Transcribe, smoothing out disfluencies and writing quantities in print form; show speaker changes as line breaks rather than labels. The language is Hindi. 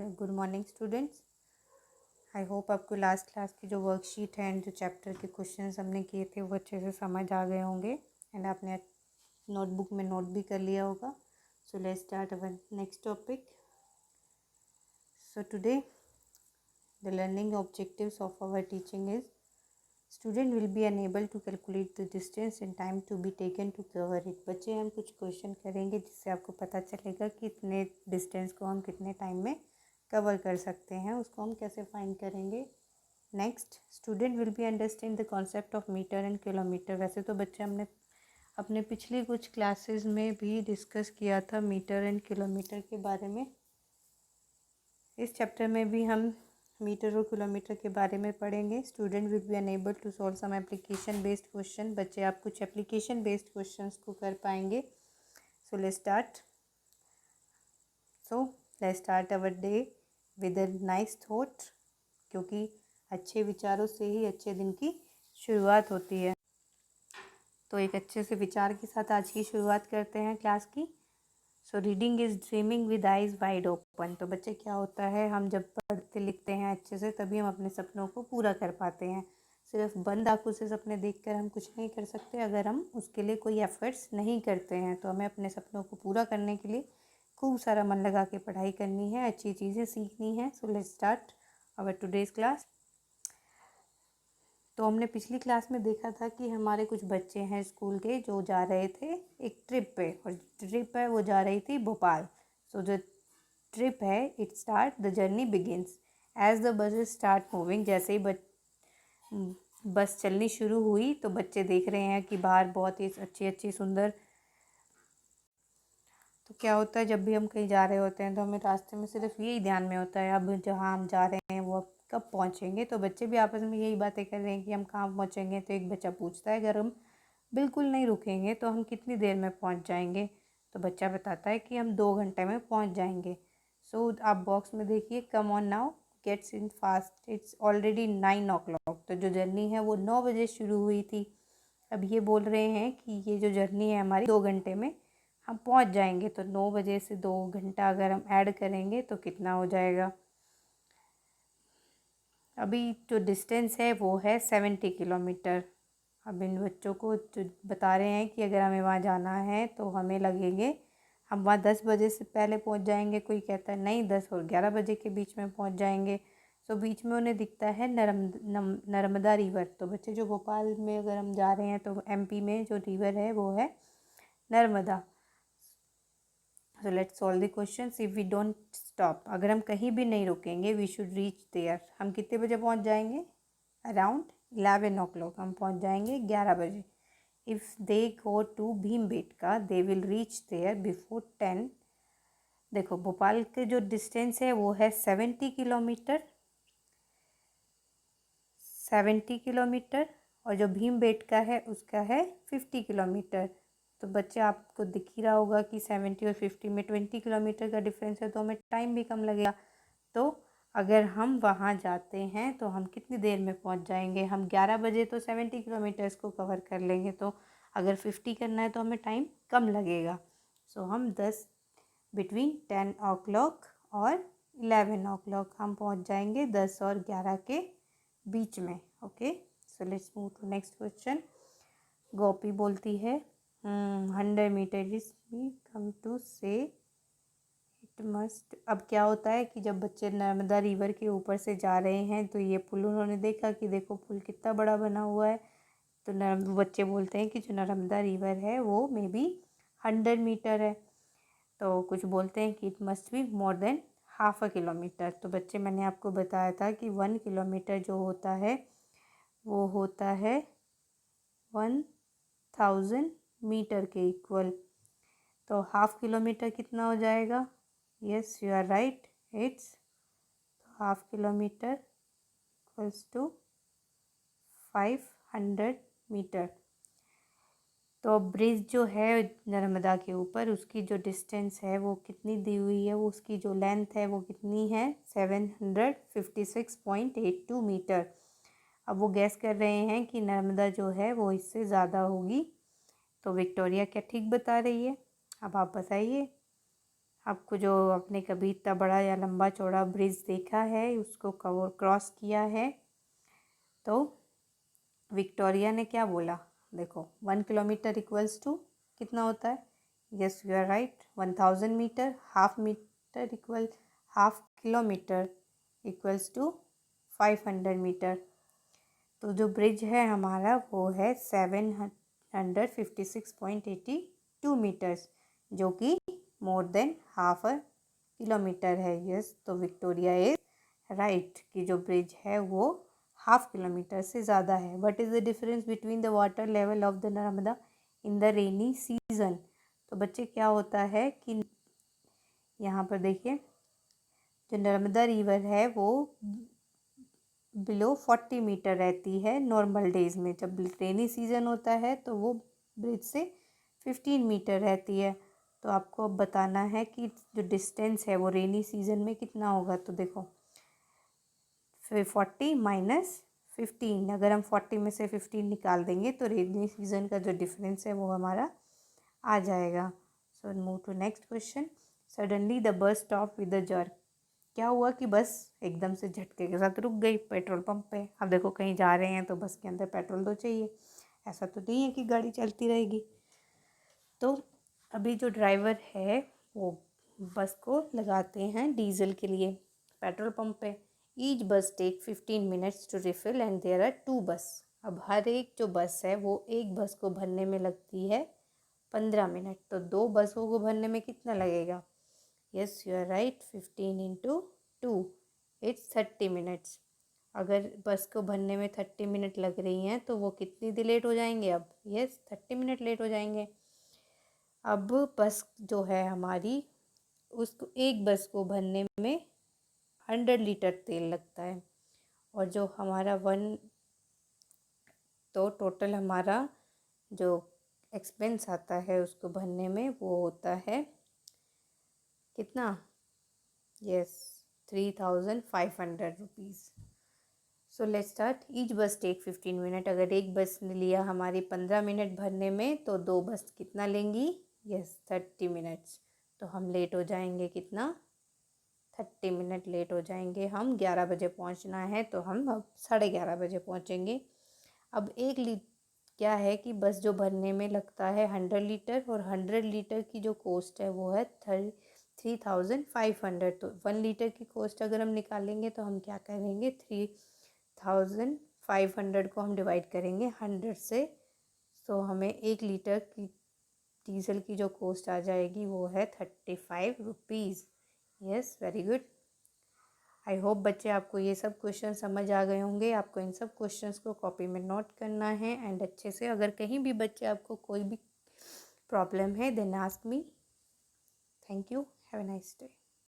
Good morning students. I hope आपको लास्ट क्लास की जो वर्कशीट है एंड जो चैप्टर के क्वेश्चंस हमने किए थे वो अच्छे से समझ आ गए होंगे एंड आपने नोटबुक में नोट भी कर लिया होगा। So let's start our next topic. So today the learning objectives of our teaching is student will be unable to calculate the distance in time to be taken to cover it. बच्चे हम कुछ क्वेश्चन करेंगे जिससे आपको पता चलेगा कि इतने डिस्टेंस को हम कितने टाइम में कवर कर सकते हैं, उसको हम कैसे फाइंड करेंगे। Next, student will be understand the concept of metre and kilometre. वैसे तो बच्चे हमने अपने पिछली कुछ क्लासेस में भी डिस्कस किया था मीटर एंड किलोमीटर के बारे में। इस चैप्टर में भी हम मीटर और किलोमीटर के बारे में पढ़ेंगे। Student will be unable to solve some application based question. बच्चे आप कुछ एप्लीकेशन बेस्ड क्वेश्चंस को कर पाएंगे। So let's start our day with a nice thought, क्योंकि अच्छे विचारों से ही अच्छे दिन की शुरुआत होती है। तो एक अच्छे से विचार के साथ आज की शुरुआत करते हैं क्लास की। So reading is dreaming with eyes wide open. तो बच्चे क्या होता है, हम जब पढ़ते लिखते हैं अच्छे से तभी हम अपने सपनों को पूरा कर पाते हैं। सिर्फ बंद आंखों से सपने देखकर हम कुछ नहीं कर सकते। अगर हम उसके लिए कोई एफर्ट्स नहीं करते हैं तो हमें अपने सपनों को पूरा करने के लिए खूब सारा मन लगा के पढ़ाई करनी है, अच्छी चीज़ें सीखनी है। So let's start our today's class. तो हमने पिछली क्लास में देखा था कि हमारे कुछ बच्चे हैं स्कूल के जो जा रहे थे एक ट्रिप पे, और ट्रिप है वो जा रही थी भोपाल। सो जो ट्रिप है it start the journey begins as the bus start moving. जैसे ही बस चलनी शुरू हुई तो बच्चे देख रहे हैं कि बाहर बहुत ही अच्छी अच्छी सुंदर। तो क्या होता है, जब भी हम कहीं जा रहे होते हैं तो हमें रास्ते में सिर्फ यही ध्यान में होता है अब जहाँ हम जा रहे हैं वो अब कब पहुँचेंगे। तो बच्चे भी आपस में यही बातें कर रहे हैं कि हम कहाँ पहुँचेंगे। तो एक बच्चा पूछता है अगर हम बिल्कुल नहीं रुकेंगे तो हम कितनी देर में पहुँच जाएंगे। तो बच्चा बताता है कि हम 2 घंटे में पहुँच जाएंगे। सो आप बॉक्स में देखिए, come on now gets in fast, it's already 9 o'clock। तो जो जर्नी है वो 9 बजे शुरू हुई थी। अब ये बोल रहे हैं कि ये जो जर्नी है हमारी 2 घंटे में हम पहुंच जाएंगे। तो 9 बजे से 2 घंटा अगर हम ऐड करेंगे तो कितना हो जाएगा। अभी जो डिस्टेंस है वो है 70 किलोमीटर। अब इन बच्चों को जो बता रहे हैं कि अगर हमें वहाँ जाना है तो हमें लगेंगे, हम वहाँ 10 बजे से पहले पहुँच जाएंगे। कोई कहता है नहीं 10 और 11 बजे के बीच में पहुँच जाएंगे। सो बीच में उन्हें दिखता है नर्मदा रिवर। तो बच्चे जो भोपाल में अगर हम जा रहे हैं तो एमपी में जो रिवर है वो है Narmada. So let's solve the question. If we don't stop, अगर हम कहीं भी नहीं रुकेंगे, वी शुड रीच देयर, हम कितने बजे पहुंच जाएंगे, अराउंड 11 o'clock हम पहुंच जाएंगे 11 बजे। If they go to Bhimbetka they will reach there before 10। देखो भोपाल के जो डिस्टेंस है वो है 70 किलोमीटर और जो भीमबेटका है उसका है 50 किलोमीटर। तो बच्चे आपको दिख ही रहा होगा कि 70 और 50 में 20 किलोमीटर का डिफरेंस है, तो हमें टाइम भी कम लगेगा। तो अगर हम वहाँ जाते हैं तो हम कितनी देर में पहुँच जाएंगे, हम 11 बजे तो 70 किलोमीटर्स को कवर कर लेंगे। तो अगर 50 करना है तो हमें टाइम कम लगेगा। सो हम 10 बिटवीन 10 o'clock और 11 o'clock हम पहुँच जाएंगे 10 और 11 के बीच में। Okay, so let's move to next question. Gopi बोलती है 100 metre is me come to say it must. अब क्या होता है कि जब बच्चे नर्मदा रिवर के ऊपर से जा रहे हैं तो ये पुल उन्होंने देखा कि देखो पुल कितना बड़ा बना हुआ है। तो बच्चे बोलते हैं कि जो नर्मदा रिवर है वो मे बी 100 मीटर है। तो कुछ बोलते हैं कि it must be more than ½ kilometre. तो बच्चे मैंने आपको बताया था कि 1 किलोमीटर जो होता है वो होता है 1000 मीटर के इक्वल। तो ½ किलोमीटर कितना हो जाएगा, yes you are right, it's ½ kilometre equals to 500 metre. तो ब्रिज जो है नर्मदा के ऊपर उसकी जो डिस्टेंस है वो कितनी दी हुई है, वो उसकी जो लेंथ है वो कितनी है 756.82 मीटर। अब वो गैस कर रहे हैं कि नर्मदा जो है वो इससे ज़्यादा होगी। तो विक्टोरिया क्या ठीक बता रही है, अब आप बताइए। आपको जो आपने कभी इतना बड़ा या लंबा चौड़ा ब्रिज देखा है उसको कवर क्रॉस किया है। तो विक्टोरिया ने क्या बोला, देखो 1 किलोमीटर इक्वल्स टू कितना होता है, yes you are right 1000 metre, half metre equal half kilometre equals to 500 metre. तो जो ब्रिज है हमारा वो है 756.82 मीटर्स, जो कि more than half a kilometre है। यस, तो विक्टोरिया इज राइट कि जो ब्रिज है वो हाफ किलोमीटर से ज़्यादा है। What is the difference between the water level of the Narmada in the rainy season. तो बच्चे क्या होता है कि यहाँ पर देखिए जो नर्मदा रिवर है वो बिलो 40 मीटर रहती है नॉर्मल डेज में। जब रेनी सीजन होता है तो वो ब्रिज से 15 मीटर रहती है। तो आपको अब बताना है कि जो डिस्टेंस है वो रेनी सीजन में कितना होगा। तो देखो 40 माइनस 15, अगर हम 40 में से 15 निकाल देंगे तो रेनी सीजन का जो डिफरेंस है वो हमारा आ जाएगा। So move to next question. Suddenly the bus stop with the jerk. क्या हुआ कि बस एकदम से झटके के साथ रुक गई पेट्रोल पंप पे। अब देखो कहीं जा रहे हैं तो बस के अंदर पेट्रोल तो चाहिए, ऐसा तो नहीं है कि गाड़ी चलती रहेगी। तो अभी जो ड्राइवर है वो बस को लगाते हैं डीजल के लिए पेट्रोल पंप पे। Each bus take 15 minutes to refill and there are 2 bus. अब हर एक जो बस है वो एक बस को भरने में लगती है 15 मिनट। तो 2 बसों को भरने में कितना लगेगा, yes you are right 15 into 2 it's 30 minutes. अगर बस को भरने में 30 मिनट लग रही हैं तो वो कितनी देर लेट हो जाएंगे, अब यस 30 मिनट लेट हो जाएंगे। अब बस जो है हमारी उसको एक बस को भरने में 100 लीटर तेल लगता है, और जो हमारा तो टोटल हमारा जो एक्सपेंस आता है उसको भरने में वो होता है कितना, yes 3500 rupees. So let's start. Each bus take 15 minute. अगर एक बस ने लिया हमारी 15 मिनट भरने में तो 2 बस कितना लेंगी, यस 30 मिनट्स। तो हम लेट हो जाएंगे कितना, 30 मिनट लेट हो जाएंगे। हम 11 बजे पहुंचना है तो हम अब 11:30 बजे पहुंचेंगे। अब क्या है कि बस जो भरने में लगता है 100 लीटर, और 100 लीटर की जो कॉस्ट है वो है 3500। तो 1 लीटर की कॉस्ट अगर हम निकालेंगे तो हम क्या करेंगे, 3500 को हम डिवाइड करेंगे 100 से। तो हमें 1 लीटर की डीजल की जो कॉस्ट आ जाएगी वो है 35 rupees. Yes very good. I hope बच्चे आपको ये सब क्वेश्चन समझ आ गए होंगे। आपको इन सब क्वेश्चंस को कॉपी में नोट करना है एंड अच्छे से, अगर कहीं भी बच्चे आपको कोई भी प्रॉब्लम है then ask me. Thank you, have a nice day.